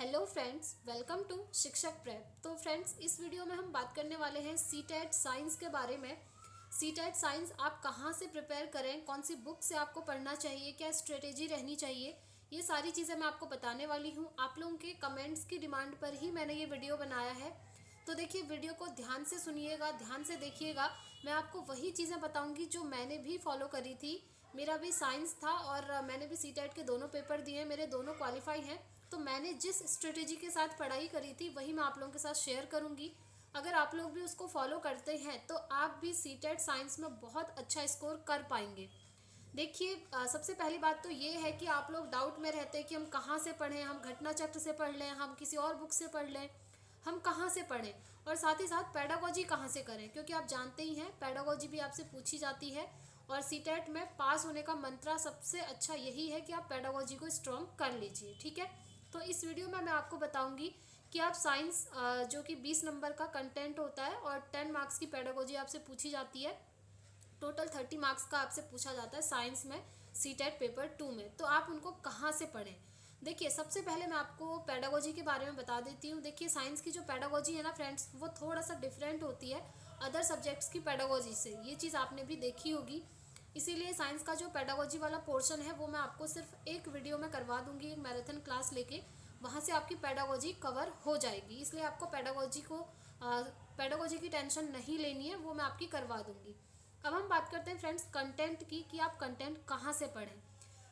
Hello friends, welcome to शिक्षक prep. तो friends, इस वीडियो में हम बात करने वाले हैं सीटेट साइंस के बारे में। सीटेट साइंस आप कहाँ से प्रिपेयर करें, कौन सी बुक से आपको पढ़ना चाहिए, क्या स्ट्रेटेजी रहनी चाहिए, ये सारी चीज़ें मैं आपको बताने वाली हूँ। आप लोगों के कमेंट्स की डिमांड पर ही मैंने ये वीडियो बनाया है। तो देखिए, वीडियो को ध्यान से सुनिएगा, ध्यान से देखिएगा। मैं आपको वही चीज़ें बताऊँगी जो मैंने भी फॉलो करी थी। मेरा भी साइंस था और मैंने भी सीटेट के दोनों पेपर दिए, मेरे दोनों क्वालिफाई हैं। तो मैंने जिस स्ट्रेटेजी के साथ पढ़ाई करी थी वही मैं आप लोगों के साथ शेयर करूंगी। अगर आप लोग भी उसको फॉलो करते हैं तो आप भी सीटेट साइंस में बहुत अच्छा स्कोर कर पाएंगे। देखिए, सबसे पहली बात तो ये है कि आप लोग डाउट में रहते हैं कि हम कहाँ से पढ़ें, हम घटना चक्र से पढ़ लें, हम किसी और बुक से पढ़ लें, हम कहाँ से पढ़ें और साथ ही साथ पेडागोजी कहाँ से करें, क्योंकि आप जानते ही हैं पेडागोजी भी आपसे पूछी जाती है। और सीटेट में पास होने का मंत्र सबसे अच्छा यही है कि आप पेडागोजी को स्ट्रॉन्ग कर लीजिए। ठीक है, तो इस वीडियो में मैं आपको बताऊंगी कि आप साइंस जो कि 20 नंबर का कंटेंट होता है और 10 मार्क्स की पेडागोजी आपसे पूछी जाती है, टोटल 30 मार्क्स का आपसे पूछा जाता है साइंस में सीटेट पेपर 2 में। तो आप उनको कहाँ से पढ़ें। देखिए, सबसे पहले मैं आपको पेडागोजी के बारे में बता देती हूँ। देखिए, साइंस की जो पेडागोजी है ना फ्रेंड्स, वो थोड़ा सा डिफरेंट होती है अदर सब्जेक्ट्स की पेडागोजी से। ये चीज़ आपने भी देखी होगी। इसीलिए साइंस का जो पेडागोजी वाला पोर्शन है वो मैं आपको सिर्फ एक वीडियो में करवा दूंगी, एक मैराथन क्लास लेके। वहाँ से आपकी पेडागोजी कवर हो जाएगी, इसलिए आपको पेडागोजी की टेंशन नहीं लेनी है, वो मैं आपकी करवा दूंगी। अब हम बात करते हैं फ्रेंड्स कंटेंट की, कि आप कंटेंट कहाँ से पढ़ें।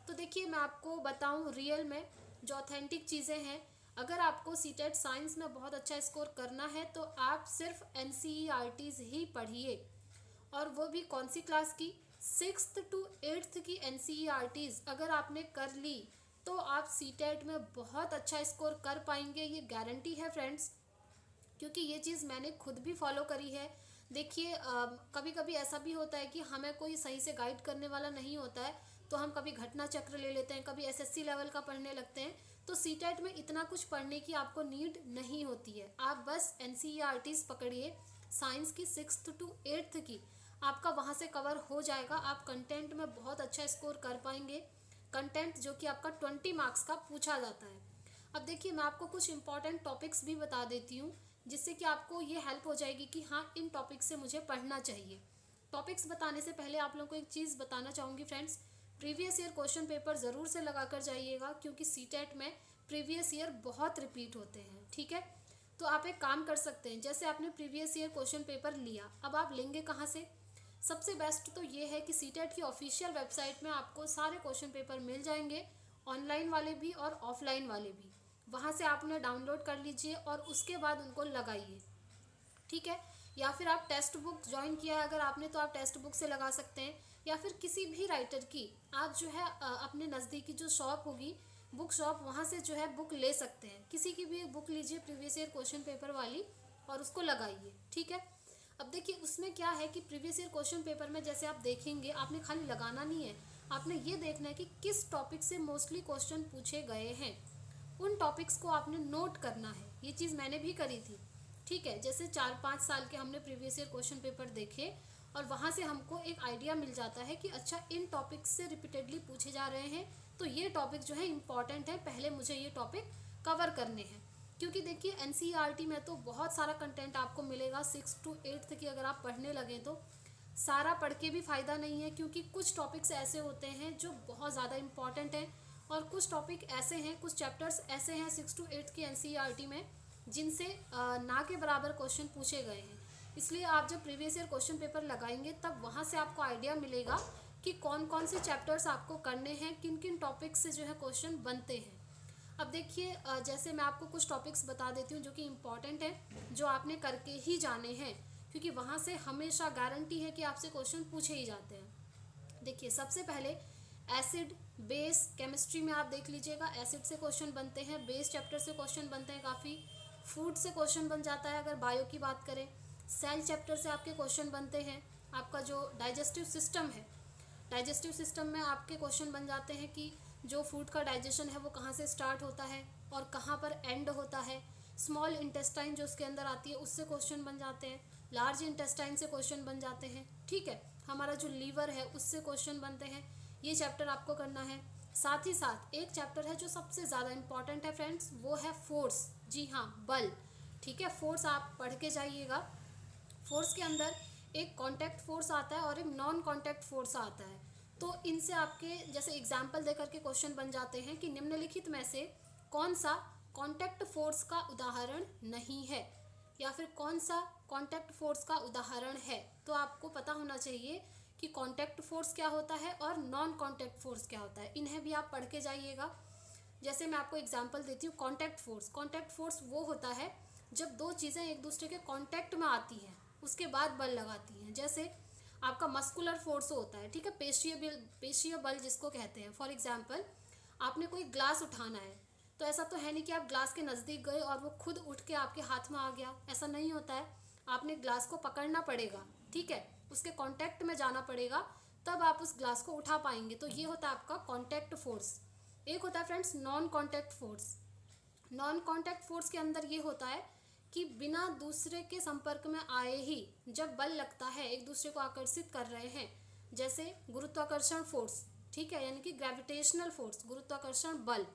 तो देखिए, मैं आपको बताऊँ रियल में जो ऑथेंटिक चीज़ें हैं। अगर आपको सीटेट साइंस में बहुत अच्छा स्कोर करना है तो आप सिर्फ NCERTs ही पढ़िए, और वो भी कौन सी क्लास की, 6th to 8th की NCERTs अगर आपने कर ली तो आप सीटेट में बहुत अच्छा स्कोर कर पाएंगे, ये गारंटी है फ्रेंड्स, क्योंकि ये चीज़ मैंने खुद भी फॉलो करी है। देखिए, कभी कभी ऐसा भी होता है कि हमें कोई सही से गाइड करने वाला नहीं होता है, तो हम कभी घटना चक्र ले लेते हैं, कभी SSC लेवल का पढ़ने लगते हैं। तो सीटेट में इतना कुछ पढ़ने की आपको नीड नहीं होती है। आप बस NCERTs पकड़िए, साइंस की 6th to 8th की, आपका वहाँ से कवर हो जाएगा। आप कंटेंट में बहुत अच्छा स्कोर कर पाएंगे, कंटेंट जो कि आपका 20 मार्क्स का पूछा जाता है। अब देखिए, मैं आपको कुछ इंपॉर्टेंट टॉपिक्स भी बता देती हूँ, जिससे कि आपको ये हेल्प हो जाएगी कि हाँ, इन टॉपिक्स से मुझे पढ़ना चाहिए। टॉपिक्स बताने से पहले आप लोगों को एक चीज़ बताना चाहूँगी friends, previous year question paper ज़रूर से लगा कर जाइएगा, क्योंकि सीटेट में प्रीवियस ईयर बहुत रिपीट होते हैं। ठीक है, तो आप एक काम कर सकते हैं, जैसे आपने प्रीवियस ईयर क्वेश्चन पेपर लिया, अब आप लेंगे कहाँ से। सबसे बेस्ट तो ये है कि सीटेट की ऑफिशियल वेबसाइट में आपको सारे क्वेश्चन पेपर मिल जाएंगे, ऑनलाइन वाले भी और ऑफलाइन वाले भी। वहाँ से आप उन्हें डाउनलोड कर लीजिए और उसके बाद उनको लगाइए। ठीक है, या फिर आप टेक्स्ट बुक ज्वाइन किया है अगर आपने, तो आप टेक्स्ट बुक से लगा सकते हैं, या फिर किसी भी राइटर की आप जो है अपने नज़दीकी जो शॉप होगी, बुक शॉप, वहाँ से जो है बुक ले सकते हैं। किसी की भी बुक लीजिए प्रीवियस ईयर क्वेश्चन पेपर वाली और उसको लगाइए। ठीक है, अब देखिए, उसमें क्या है कि प्रीवियस ईयर क्वेश्चन पेपर में जैसे आप देखेंगे, आपने खाली लगाना नहीं है, आपने ये देखना है कि किस टॉपिक से मोस्टली क्वेश्चन पूछे गए हैं, उन टॉपिक्स को आपने नोट करना है। ये चीज़ मैंने भी करी थी। ठीक है, जैसे 4-5 साल के हमने प्रीवियस ईयर क्वेश्चन पेपर देखे और वहाँ से हमको एक आइडिया मिल जाता है कि अच्छा, इन टॉपिक्स से रिपीटेडली पूछे जा रहे हैं, तो ये टॉपिक जो है इंपॉर्टेंट है, पहले मुझे ये टॉपिक कवर करने हैं। क्योंकि देखिए, NCERT में तो बहुत सारा कंटेंट आपको मिलेगा। 6 to 8th की अगर आप पढ़ने लगें तो सारा पढ़ के भी फ़ायदा नहीं है, क्योंकि कुछ टॉपिक्स ऐसे होते हैं जो बहुत ज़्यादा इंपॉर्टेंट हैं, और कुछ टॉपिक ऐसे हैं, कुछ चैप्टर्स ऐसे हैं 6 to 8 की NCERT में जिनसे ना के बराबर क्वेश्चन पूछे गए हैं। इसलिए आप जब प्रीवियस ईयर क्वेश्चन पेपर लगाएंगे तब वहाँ से आपको आइडिया मिलेगा कि कौन कौन से चैप्टर्स आपको करने हैं, किन किन टॉपिक्स से जो है क्वेश्चन बनते हैं। अब देखिए, जैसे मैं आपको कुछ टॉपिक्स बता देती हूँ जो कि इम्पॉर्टेंट है, जो आपने करके ही जाने हैं, क्योंकि वहाँ से हमेशा गारंटी है कि आपसे क्वेश्चन पूछे ही जाते हैं। देखिए, सबसे पहले एसिड बेस, केमिस्ट्री में आप देख लीजिएगा, एसिड से क्वेश्चन बनते हैं, बेस चैप्टर से क्वेश्चन बनते हैं काफ़ी, फूड से क्वेश्चन बन जाता है अगर बायो की बात करें, सेल चैप्टर से आपके क्वेश्चन बनते हैं, आपका जो डाइजेस्टिव सिस्टम है, डाइजेस्टिव सिस्टम में आपके क्वेश्चन बन जाते हैं कि जो फूड का डाइजेशन है वो कहाँ से स्टार्ट होता है और कहाँ पर एंड होता है। स्मॉल इंटेस्टाइन जो उसके अंदर आती है उससे क्वेश्चन बन जाते हैं, लार्ज इंटेस्टाइन से क्वेश्चन बन जाते हैं। ठीक है, हमारा जो लीवर है उससे क्वेश्चन बनते हैं, ये चैप्टर आपको करना है। साथ ही साथ एक चैप्टर है जो सबसे ज़्यादा इम्पॉर्टेंट है फ्रेंड्स, वो है फोर्स। जी हाँ, बल। ठीक है, फोर्स आप पढ़ के जाइएगा। फोर्स के अंदर एक कॉन्टैक्ट फोर्स आता है और एक नॉन कॉन्टैक्ट फोर्स आता है। तो इनसे आपके जैसे एग्जाम्पल देकर के क्वेश्चन बन जाते हैं कि निम्नलिखित में से कौन सा कॉन्टैक्ट फोर्स का उदाहरण नहीं है, या फिर कौन सा कॉन्टैक्ट फोर्स का उदाहरण है। तो आपको पता होना चाहिए कि कॉन्टैक्ट फोर्स क्या होता है और नॉन कॉन्टैक्ट फोर्स क्या होता है। इन्हें भी आप पढ़ के जाइएगा। जैसे मैं आपको एग्जांपल देती हूँ, कॉन्टैक्ट फोर्स। कॉन्टैक्ट फोर्स वो होता है जब दो चीज़ें एक दूसरे के कॉन्टैक्ट में आती हैं, उसके बाद बल लगाती हैं। जैसे आपका मस्कुलर फोर्स होता है, ठीक है, पेशीय बल जिसको कहते हैं। फॉर एग्जाम्पल, आपने कोई ग्लास उठाना है, तो ऐसा तो है नहीं कि आप ग्लास के नज़दीक गए और वो खुद उठ के आपके हाथ में आ गया, ऐसा नहीं होता है। आपने ग्लास को पकड़ना पड़ेगा, ठीक है, उसके कांटेक्ट में जाना पड़ेगा, तब आप उस ग्लास को उठा पाएंगे। तो ये होता है आपका कांटेक्ट फोर्स। एक होता है friends non contact force. Non contact force के अंदर ये होता है कि बिना दूसरे के संपर्क में आए ही जब बल लगता है, एक दूसरे को आकर्षित कर रहे हैं, जैसे गुरुत्वाकर्षण फोर्स, ठीक है, यानी कि ग्रेविटेशनल फोर्स, गुरुत्वाकर्षण बल।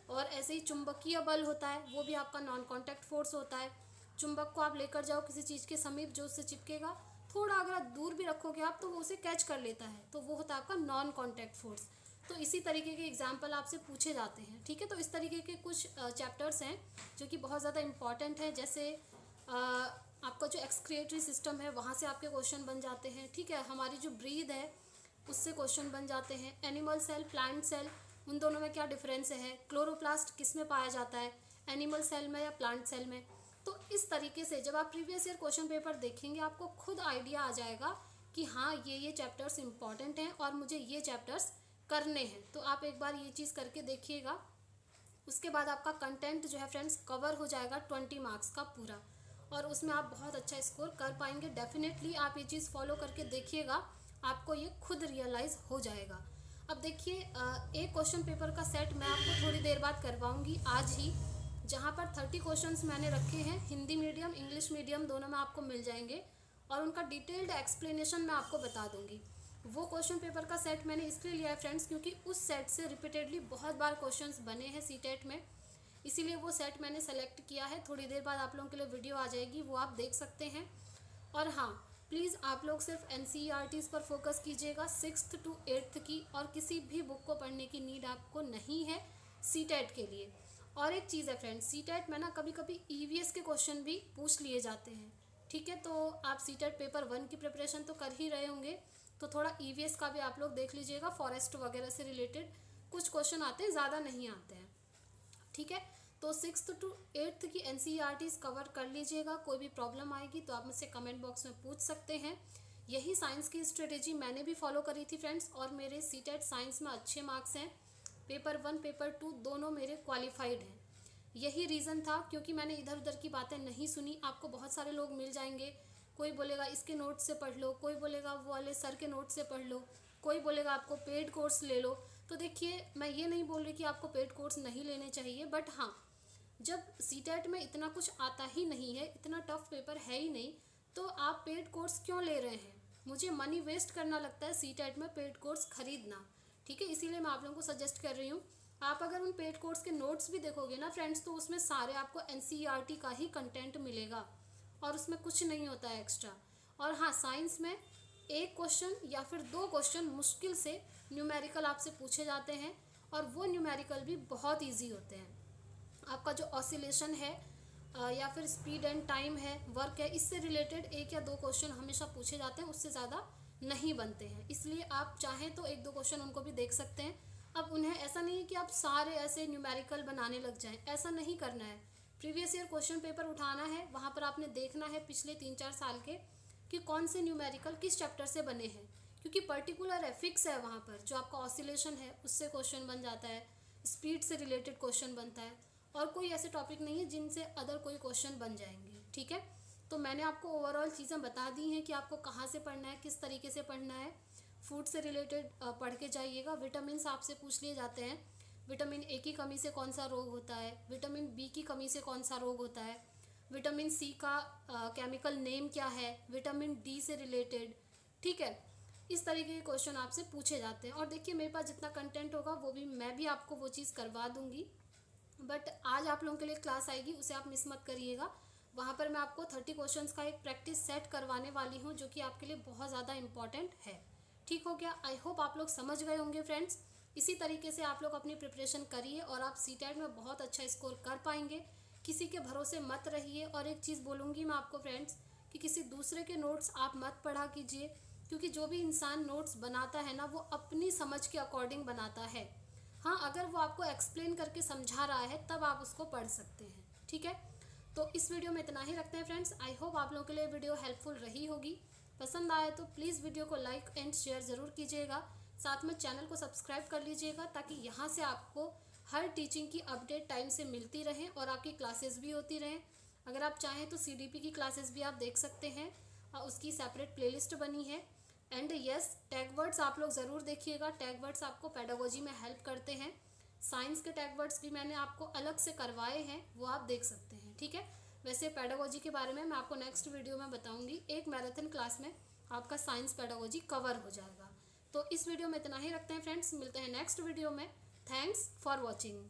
और ऐसे ही चुंबकीय बल होता है, वो भी आपका नॉन कांटेक्ट फोर्स होता है। चुंबक को आप लेकर जाओ किसी चीज़ के समीप, जो उससे चिपकेगा, थोड़ा अगर आप दूर भी रखोगे आप, तो वो उसे कैच कर लेता है, तो वो होता है आपका नॉन कांटेक्ट फोर्स। तो इसी तरीके के एग्जाम्पल आपसे पूछे जाते हैं, ठीक है। तो इस तरीके के कुछ चैप्टर्स हैं जो कि बहुत ज़्यादा इंपॉर्टेंट है। जैसे आपका जो एक्सक्रिएटरी सिस्टम है, वहाँ से आपके क्वेश्चन बन जाते हैं, ठीक है। हमारी जो ब्रीद है, उससे क्वेश्चन बन जाते हैं। एनिमल सेल, प्लांट सेल, उन दोनों में क्या डिफरेंस है। क्लोरोप्लास्ट किस में पाया जाता है, एनिमल सेल में या प्लांट सेल में। तो इस तरीके से जब आप प्रीवियस ईयर क्वेश्चन पेपर देखेंगे, आपको खुद आइडिया आ जाएगा कि हाँ, ये चैप्टर्स इंपॉर्टेंट हैं और मुझे ये चैप्टर्स करने हैं। तो आप एक बार ये चीज़ करके देखिएगा। उसके बाद आपका कंटेंट जो है फ्रेंड्स कवर हो जाएगा 20 मार्क्स का पूरा, और उसमें आप बहुत अच्छा स्कोर कर पाएंगे। डेफिनेटली आप ये चीज़ फॉलो करके देखिएगा, आपको ये खुद रियलाइज़ हो जाएगा। अब देखिए, एक क्वेश्चन पेपर का सेट मैं आपको थोड़ी देर बाद करवाऊंगी, आज ही, जहाँ पर 30 क्वेश्चंस मैंने रखे हैं। हिंदी मीडियम, इंग्लिश मीडियम दोनों में आपको मिल जाएंगे, और उनका डिटेल्ड एक्सप्लेनेशन मैं आपको बता दूंगी। वो क्वेश्चन पेपर का सेट मैंने इसलिए लिया है फ्रेंड्स, क्योंकि उस सेट से रिपीटेडली बहुत बार क्वेश्चंस बने हैं सीटेट में, इसीलिए वो सेट मैंने सेलेक्ट किया है। थोड़ी देर बाद आप लोगों के लिए वीडियो आ जाएगी, वो आप देख सकते हैं। और हाँ, प्लीज़ आप लोग सिर्फ NCERTs पर फोकस कीजिएगा, 6th to 8th की, और किसी भी बुक को पढ़ने की नीड आपको नहीं है सीटेट के लिए। और एक चीज़ है फ्रेंड्स, सीटेट में ना कभी कभी EVS के क्वेश्चन भी पूछ लिए जाते हैं, ठीक है। तो आप सीटेट पेपर 1 की प्रिपरेशन तो कर ही रहे होंगे, तो थोड़ा EVS का भी आप लोग देख लीजिएगा। फॉरेस्ट वगैरह से रिलेटेड कुछ क्वेश्चन आते हैं, ज़्यादा नहीं आते हैं, ठीक है। तो 6th to 8th की NCERTs कवर कर लीजिएगा। कोई भी प्रॉब्लम आएगी तो आप मुझसे कमेंट बॉक्स में पूछ सकते हैं। यही साइंस की स्ट्रेटेजी मैंने भी फॉलो करी थी फ्रेंड्स, और मेरे सीटेट साइंस में अच्छे मार्क्स हैं। पेपर 1, पेपर 2 दोनों मेरे क्वालिफाइड हैं। यही रीज़न था, क्योंकि मैंने इधर उधर की बातें नहीं सुनी। आपको बहुत सारे लोग मिल जाएंगे, कोई बोलेगा इसके नोट से पढ़ लो, कोई बोलेगा वो वाले सर के नोट से पढ़ लो, कोई बोलेगा आपको पेड कोर्स ले लो। तो देखिए, मैं ये नहीं बोल रही कि आपको पेड कोर्स नहीं लेने चाहिए, बट हाँ, जब सीटेट में इतना कुछ आता ही नहीं है, इतना टफ पेपर है ही नहीं, तो आप पेड कोर्स क्यों ले रहे हैं। मुझे मनी वेस्ट करना लगता है सीटेट में पेड कोर्स खरीदना, ठीक है। इसीलिए मैं आप लोगों को सजेस्ट कर रही हूँ, आप अगर उन पेड कोर्स के नोट्स भी देखोगे ना फ्रेंड्स, तो उसमें सारे आपको NCERT का ही कंटेंट मिलेगा, और उसमें कुछ नहीं होता है एक्स्ट्रा। और हाँ, साइंस में एक क्वेश्चन या फिर 2 क्वेश्चन मुश्किल से न्यूमेरिकल आपसे पूछे जाते हैं, और वो न्यूमेरिकल भी बहुत ईजी होते हैं। आपका जो ऑसिलेशन है या फिर स्पीड एंड टाइम है, वर्क है, इससे रिलेटेड 1 या 2 क्वेश्चन हमेशा पूछे जाते हैं, उससे ज़्यादा नहीं बनते हैं। इसलिए आप चाहें तो 1-2 क्वेश्चन उनको भी देख सकते हैं। अब उन्हें ऐसा नहीं है कि आप सारे ऐसे न्यूमेरिकल बनाने लग जाएं, ऐसा नहीं करना है। प्रीवियस ईयर क्वेश्चन पेपर उठाना है, वहाँ पर आपने देखना है पिछले 3-4 साल के कि कौन से न्यूमेरिकल किस चैप्टर से बने हैं, क्योंकि पर्टिकुलर है, फिक्स है। वहाँ पर जो आपका ऑसिलेशन है उससे क्वेश्चन बन जाता है, स्पीड से रिलेटेड क्वेश्चन बनता है, और कोई ऐसे टॉपिक नहीं है जिनसे अदर कोई क्वेश्चन बन जाएंगे, ठीक है। तो मैंने आपको ओवरऑल चीज़ें बता दी हैं कि आपको कहाँ से पढ़ना है, किस तरीके से पढ़ना है। फूड से रिलेटेड पढ़ के जाइएगा। विटामिन आपसे पूछ लिए जाते हैं, विटामिन A की कमी से कौन सा रोग होता है, विटामिन B की कमी से कौन सा रोग होता है, विटामिन C का केमिकल नेम क्या है, विटामिन D से रिलेटेड, ठीक है। इस तरीके के क्वेश्चन आपसे पूछे जाते हैं। और देखिए मेरे पास जितना कंटेंट होगा वो भी मैं भी आपको वो चीज़ करवा दूंगी, बट आज आप लोगों के लिए क्लास आएगी, उसे आप मिस मत करिएगा। वहाँ पर मैं आपको 30 क्वेश्चंस का एक प्रैक्टिस सेट करवाने वाली हूँ जो कि आपके लिए बहुत ज़्यादा इंपॉर्टेंट है। ठीक हो गया? आई होप आप लोग समझ गए होंगे फ्रेंड्स। इसी तरीके से आप लोग अपनी प्रिपरेशन करिए और आप सीटेट में बहुत अच्छा स्कोर कर पाएंगे। किसी के भरोसे मत रहिए। और एक चीज़ बोलूँगी मैं आपको फ्रेंड्स कि किसी दूसरे के नोट्स आप मत पढ़ा कीजिए, क्योंकि जो भी इंसान नोट्स बनाता है ना वो अपनी समझ के अकॉर्डिंग बनाता है। हाँ, अगर वो आपको एक्सप्लेन करके समझा रहा है तब आप उसको पढ़ सकते हैं। ठीक है, तो इस वीडियो में इतना ही रखते हैं फ्रेंड्स। आई होप आप लोगों के लिए वीडियो हेल्पफुल रही होगी। पसंद आए तो प्लीज़ वीडियो को लाइक एंड शेयर ज़रूर कीजिएगा। साथ में चैनल को सब्सक्राइब कर लीजिएगा ताकि यहाँ से आपको हर टीचिंग की अपडेट टाइम से मिलती रहे और आपकी क्लासेस भी होती रहें। अगर आप चाहें तो CDP की क्लासेस भी आप देख सकते हैं, उसकी सेपरेट प्लेलिस्ट बनी है। एंड यस, टैग वर्ड्स आप लोग ज़रूर देखिएगा। टैग वर्ड्स आपको पेडागोजी में हेल्प करते हैं। साइंस के टैग वर्ड्स भी मैंने आपको अलग से करवाए हैं, वो आप देख सकते हैं। ठीक है, वैसे पेडागोजी के बारे में मैं आपको नेक्स्ट वीडियो में बताऊंगी। एक मैराथन क्लास में आपका साइंस पेडागोजी कवर हो जाएगा। तो इस वीडियो में इतना ही रखते हैं फ्रेंड्स, मिलते हैं नेक्स्ट वीडियो में। Thanks for watching.